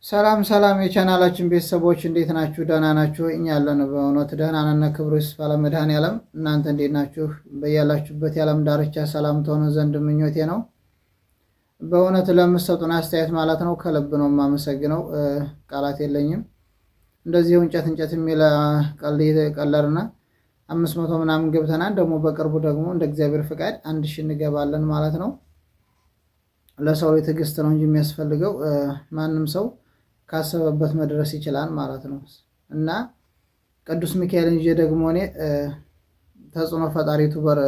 ሰላም ሰላም የቻናላችን ቤተሰቦች እንዴት ናችሁ? ደህና ናችሁ? እኛ ያለን በእውነት ደህና ነን። ክብሩ ይስፋ ለመድኃኔዓለም። እናንተ እንዴት ናችሁ? በያላችሁበት የዓለም ዳርቻ ሰላም ትሆኑ ዘንድ ምኞቴ ነው። በእውነት ለምትሰጡን አስተያየት ማለት ነው ከልብ ነው የማመሰግነው። ቃላት የለኝም። እንደዚሁ እንጨት እንጨት የሚል ቀለርና 500 ምናምን ገብተናል። ደግሞ በቅርቡ ደግሞ እንደ እግዚአብሔር ፍቃድ 1000 እንገባለን ማለት ነው። ለሰው ላይ ትዕግስት ነው እንጂ የሚያስፈልገው ማንም ሰው ካሰበበት መድረስ ይችላል ማለት ነው። እና ቅዱስ ሚካኤልን ይዤ ደግሞ እኔ ተጽዕኖ ፈጣሪ ዩቱበር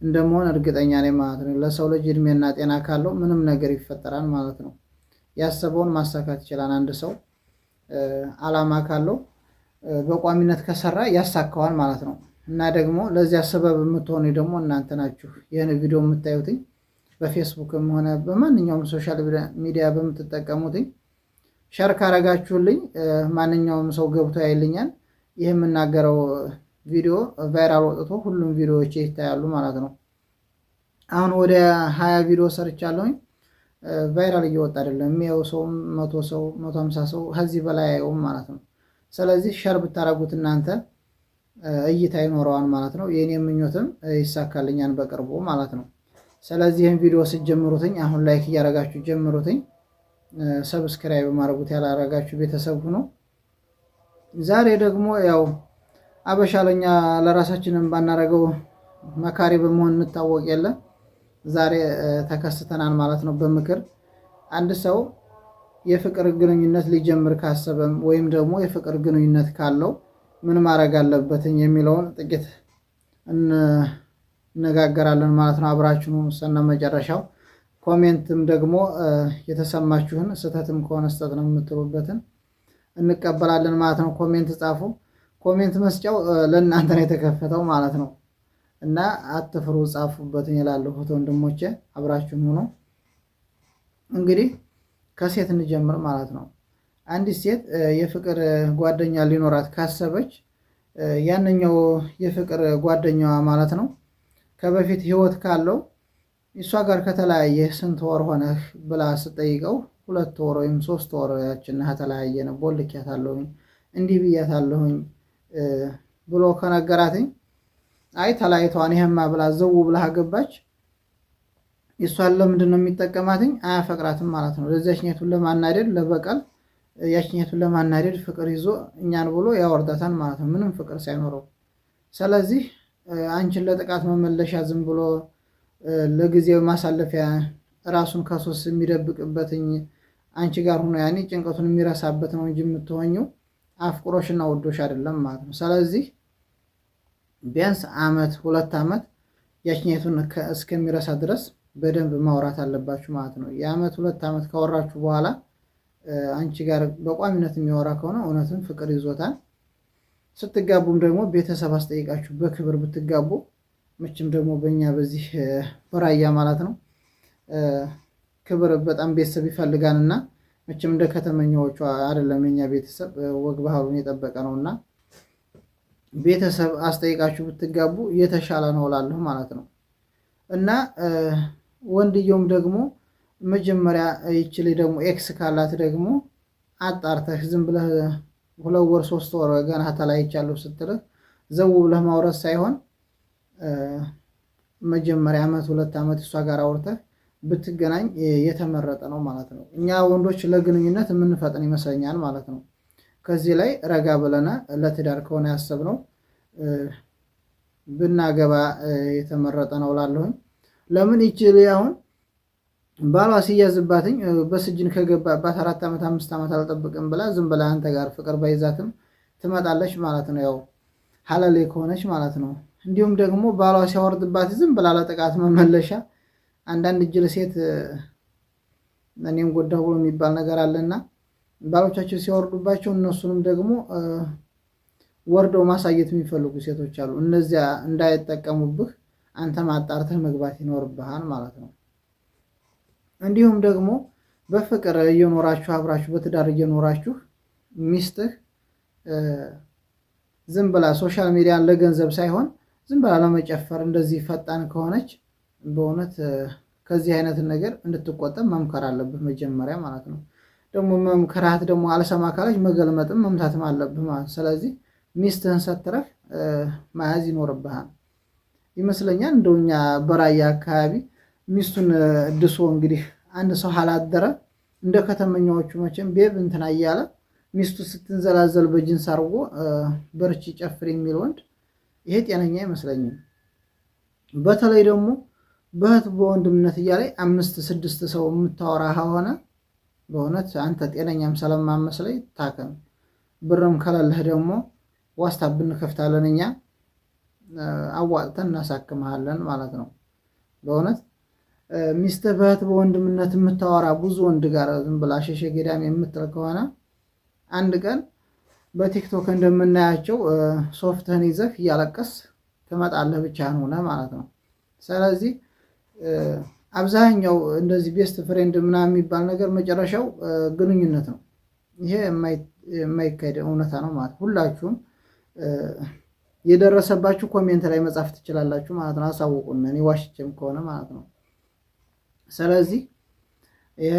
እንደመሆን እርግጠኛ ነኝ ማለት ነው። ለሰው ልጅ እድሜና ጤና ካለው ምንም ነገር ይፈጠራል ማለት ነው። ያሰበውን ማሳካት ይችላል። አንድ ሰው አላማ ካለው በቋሚነት ከሰራ ያሳካዋል ማለት ነው። እና ደግሞ ለዚያ ሰበብ የምትሆኑ ደግሞ እናንተ ናችሁ። ይህን ቪዲዮ የምታዩትኝ በፌስቡክም ሆነ በማንኛውም ሶሻል ሚዲያ በምትጠቀሙትኝ ሸር ካረጋችሁልኝ ማንኛውም ሰው ገብቶ ያይልኛል። ይህ የምናገረው ቪዲዮ ቫይራል ወጥቶ ሁሉም ቪዲዮዎች ይታያሉ ማለት ነው። አሁን ወደ 20 ቪዲዮ ሰርቻለሁኝ። ቫይራል እየወጣ አይደለም። የሚያው ሰው 100 ሰው 150 ሰው ከዚህ በላይ አየውም ማለት ነው። ስለዚህ ሸር ብታረጉት እናንተ እይታ ይኖረዋል ማለት ነው። የኔ ምኞትም ይሳካልኛል በቅርቡ ማለት ነው። ስለዚህ ይህን ቪዲዮ ስትጀምሩትኝ አሁን ላይክ እያረጋችሁ ጀምሩትኝ። ሰብስክራይብ ማድረጉት ያላረጋችሁ ቤተሰብ ሁኑ። ዛሬ ደግሞ ያው አበሻለኛ ለራሳችንን ባናረገው መካሪ በመሆን እንታወቅ የለ ዛሬ ተከስተናል ማለት ነው። በምክር አንድ ሰው የፍቅር ግንኙነት ሊጀምር ካሰበም ወይም ደግሞ የፍቅር ግንኙነት ካለው ምን ማድረግ አለበትኝ የሚለውን ጥቂት እንነጋገራለን ማለት ነው። አብራችሁኑ ሰነ መጨረሻው ኮሜንትም ደግሞ የተሰማችሁን ስህተትም ከሆነ ስህተት ነው የምትሉበትን እንቀበላለን ማለት ነው። ኮሜንት ጻፉ። ኮሜንት መስጫው ለእናንተ ነው የተከፈተው ማለት ነው። እና አትፍሩ፣ ጻፉበትን ይላለሁ ወንድሞቼ። አብራችሁን ሆኖ እንግዲህ ከሴት እንጀምር ማለት ነው። አንዲት ሴት የፍቅር ጓደኛ ሊኖራት ካሰበች ያንኛው የፍቅር ጓደኛዋ ማለት ነው ከበፊት ህይወት ካለው እሷ ጋር ከተለያየ ስንት ወር ሆነህ ብላ ስጠይቀው 2 ወር ወይም 3 ወር ያችን ከተለያየ ነው ቦልኬያታለሁኝ እንዲህ ብያታለሁኝ ብሎ ከነገራትኝ አይ ተለያይተዋን ይሄማ ብላ ዘው ብላ ገባች። እሷን ለምንድን ነው የሚጠቀማትኝ? አያፈቅራትም ማለት ነው። ለዛችኛቱን ለማናደድ ለበቀል ያችኛቱን ለማናደድ ፍቅር ይዞ እኛን ብሎ ያወርዳታል ማለት ነው፣ ምንም ፍቅር ሳይኖረው። ስለዚህ አንቺን ለጥቃት መመለሻ ዝም ብሎ ለጊዜው ማሳለፊያ ራሱን ከሶስ የሚደብቅበትኝ አንቺ ጋር ሆኖ ያኔ ጭንቀቱን የሚረሳበት ነው እንጂ የምትሆኘው አፍቅሮሽና ወዶሽ አይደለም ማለት ነው። ስለዚህ ቢያንስ 1-2 ዓመት ያችኛቱን እስከሚረሳ ድረስ በደንብ ማውራት አለባችሁ ማለት ነው። የ1-2 ዓመት ካወራችሁ በኋላ አንቺ ጋር በቋሚነት የሚያወራ ከሆነ እውነትም ፍቅር ይዞታል። ስትጋቡም ደግሞ ቤተሰብ አስጠይቃችሁ በክብር ብትጋቡ መቼም ደግሞ በእኛ በዚህ በራያ ማለት ነው ክብር በጣም ቤተሰብ ይፈልጋልና መቼም እንደ ከተመኛዎቹ አይደለም። የኛ ቤተሰብ ወግ ባህሉን የጠበቀ ነውና ቤተሰብ አስጠይቃችሁ ብትጋቡ የተሻለ ነው እላለሁ ማለት ነው። እና ወንድየውም ደግሞ መጀመሪያ ይችል ደግሞ ኤክስ ካላት ደግሞ አጣርተህ ዝም ብለህ 2 ወር 3 ወር ገና ተለያይቻለሁ ስትልህ ዘው ብለህ ማውረስ ሳይሆን መጀመሪያ 1-2 ዓመት እሷ ጋር አውርተህ ብትገናኝ የተመረጠ ነው ማለት ነው። እኛ ወንዶች ለግንኙነት የምንፈጥን ይመስለኛል ማለት ነው። ከዚህ ላይ ረጋ ብለና ለትዳር ከሆነ ያሰብነው ብናገባ የተመረጠ ነው እላለሁኝ። ለምን ይችል አሁን ባሏ ሲያዝባትኝ በስጅን ከገባባት 4 ዓመት 5 ዓመት አልጠብቅም ብላ ዝም ብላ አንተ ጋር ፍቅር ባይዛትም ትመጣለች ማለት ነው። ያው ሐላሌ ከሆነች ማለት ነው። እንዲሁም ደግሞ ባሏ ሲያወርድባት ዝም ብላ ለጥቃት መመለሻ አንዳንድ እጅል ሴት እኔም ጎዳሁ ብሎ የሚባል ነገር አለና ባሎቻቸው ሲያወርዱባቸው እነሱንም ደግሞ ወርደው ማሳየት የሚፈልጉ ሴቶች አሉ። እነዚያ እንዳይጠቀሙብህ አንተ ማጣርተህ መግባት ይኖርብሃል ማለት ነው። እንዲሁም ደግሞ በፍቅር እየኖራችሁ አብራችሁ በትዳር እየኖራችሁ ሚስትህ ዝም ብላ ሶሻል ሚዲያን ለገንዘብ ሳይሆን ዝም ብላ ለመጨፈር እንደዚህ ፈጣን ከሆነች በእውነት ከዚህ አይነት ነገር እንድትቆጠብ መምከር አለብህ መጀመሪያ ማለት ነው። ደግሞ መምከራት ደግሞ አልሰማ ካለች መገልመጥም መምታትም አለብህ ማለት። ስለዚህ ሚስትህን ሰትረህ መያዝ ይኖርብሃል ይመስለኛል። እንደውኛ በራያ አካባቢ ሚስቱን ድሶ እንግዲህ አንድ ሰው አላደረ እንደ ከተመኛዎቹ መቼም ቤብ እንትና እያለ ሚስቱ ስትንዘላዘል በጅንስ አርጎ በርቺ ጨፍር የሚል ወንድ ይሄ ጤነኛ አይመስለኝም። በተለይ ደግሞ በእህት በወንድምነት እያለ 5-6 ሰው የምታወራ ሆነ በእውነት አንተ ጤነኛም ስለማመስለኝ ታከም። ብርም ከሌለህ ደግሞ ዋስታብ እንከፍታለን እኛ አዋጥተን እናሳክምሃለን ማለት ነው። በእውነት ሚስትህ በእህት በወንድምነት የምታወራ ብዙ ወንድ ጋር ዝም ብላ ሸሸ ገዳም የምትል ከሆነ አንድ ቀን በቲክቶክ እንደምናያቸው ሶፍትህን ይዘህ እያለቀስ ትመጣለህ ብቻህን ሆነህ ማለት ነው። ስለዚህ አብዛኛው እንደዚህ ቤስት ፍሬንድ ምናምን የሚባል ነገር መጨረሻው ግንኙነት ነው። ይሄ የማይካሄድ እውነታ ነው ማለት ሁላችሁም የደረሰባችሁ ኮሜንት ላይ መጻፍ ትችላላችሁ ማለት ነው። አሳውቁን እኔ ዋሽቼም ከሆነ ማለት ነው። ስለዚህ ይሄ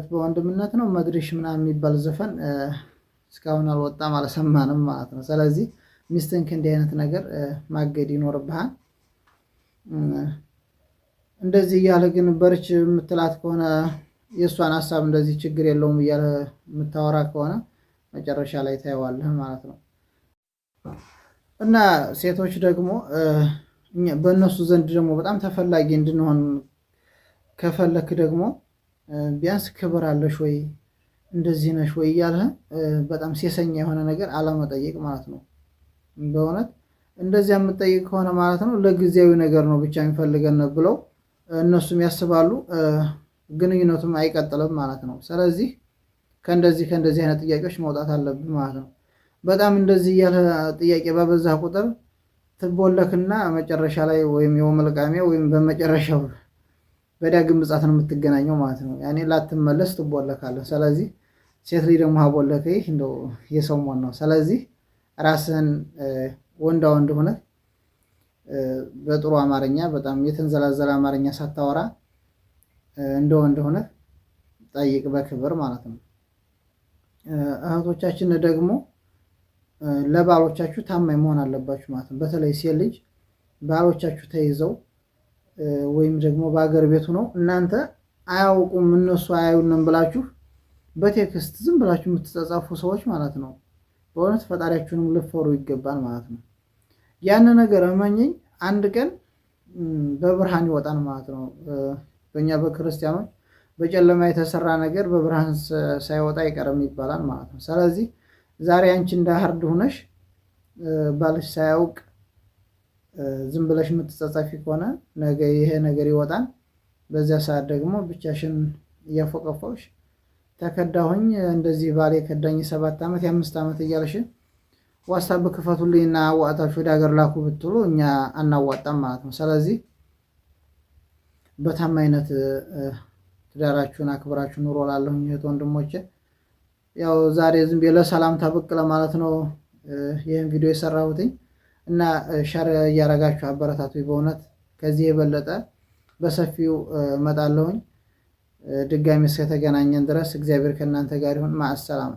በወንድምነት ነው መድሪሽ ምናምን የሚባል ዘፈን እስካሁን አልወጣም አልሰማንም ማለት ነው። ስለዚህ ሚስትን ከእንዲህ አይነት ነገር ማገድ ይኖርብሃል። እንደዚህ እያለ ግን በርች የምትላት ከሆነ የእሷን ሀሳብ እንደዚህ ችግር የለውም እያለ የምታወራ ከሆነ መጨረሻ ላይ ታየዋለህ ማለት ነው። እና ሴቶች ደግሞ በእነሱ ዘንድ ደግሞ በጣም ተፈላጊ እንድንሆን ከፈለክ ደግሞ ቢያንስ ክብር አለሽ ወይ እንደዚህ ነሽ ወይ እያለ በጣም ሴሰኛ የሆነ ነገር አለመጠየቅ ማለት ነው። በእውነት እንደዚያ የምጠይቅ ከሆነ ማለት ነው ለጊዜያዊ ነገር ነው ብቻ የሚፈልገን ብለው እነሱም ያስባሉ፣ ግንኙነቱም አይቀጥልም ማለት ነው። ስለዚህ ከእንደዚህ አይነት ጥያቄዎች መውጣት አለብን ማለት ነው። በጣም እንደዚህ እያለ ጥያቄ ባበዛ ቁጥር ትቦለክና መጨረሻ ላይ ወይም የወመልቃሚያ ወይም በመጨረሻው በዳግም ምጽአት ነው የምትገናኘው ማለት ነው። ያኔ ላትመለስ ትቦለካለህ። ስለዚህ ሴት ልጅ ደግሞ አቦለከኝ እንደው የሰው ሞን ነው። ስለዚህ ራስህን ወንዳ ወንድ ሆነ በጥሩ አማርኛ በጣም የተንዘላዘለ አማርኛ ሳታወራ እንደ ወንድ ሆነ ጠይቅ በክብር ማለት ነው። እህቶቻችን ደግሞ ለባሎቻችሁ ታማኝ መሆን አለባችሁ ማለት ነው። በተለይ ሴት ልጅ ባሎቻችሁ ተይዘው ወይም ደግሞ በአገር ቤቱ ነው እናንተ አያውቁም እነሱ አያዩንም ብላችሁ በቴክስት ዝም ብላችሁ የምትጻጻፉ ሰዎች ማለት ነው በእውነት ፈጣሪያችሁንም ልትፈሩ ይገባል ማለት ነው። ያን ነገር እመኚኝ አንድ ቀን በብርሃን ይወጣል ማለት ነው። በእኛ በክርስቲያኖች በጨለማ የተሰራ ነገር በብርሃን ሳይወጣ አይቀርም ይባላል ማለት ነው። ስለዚህ ዛሬ አንቺ እንደ ሀርድ ሆነሽ ባልሽ ሳያውቅ ዝም ብለሽ የምትጸጸፊ ከሆነ ነገ ይሄ ነገር ይወጣል። በዚያ ሰዓት ደግሞ ብቻሽን እያፎቀፎቅሽ ተከዳሁኝ እንደዚህ ባሌ ከዳኝ 7 ዓመት የ5 ዓመት እያልሽ ዋትስአፕ ክፈቱልኝና አዋጣችሁ ወደ ሀገር ላኩ ብትሉ እኛ አናዋጣም ማለት ነው። ስለዚህ በታማኝነት ትዳራችሁን አክብራችሁ ኑሮ ላለሁኝ እህት ወንድሞቼ፣ ያው ዛሬ ዝም ብዬ ለሰላምታ ብቅ ለማለት ነው ይህን ቪዲዮ የሰራሁትኝ እና ሸር እያረጋችሁ አበረታቱኝ። በእውነት ከዚህ የበለጠ በሰፊው እመጣለሁኝ። ድጋሚ እስከተገናኘን ድረስ እግዚአብሔር ከእናንተ ጋር ይሁን። ማሰላም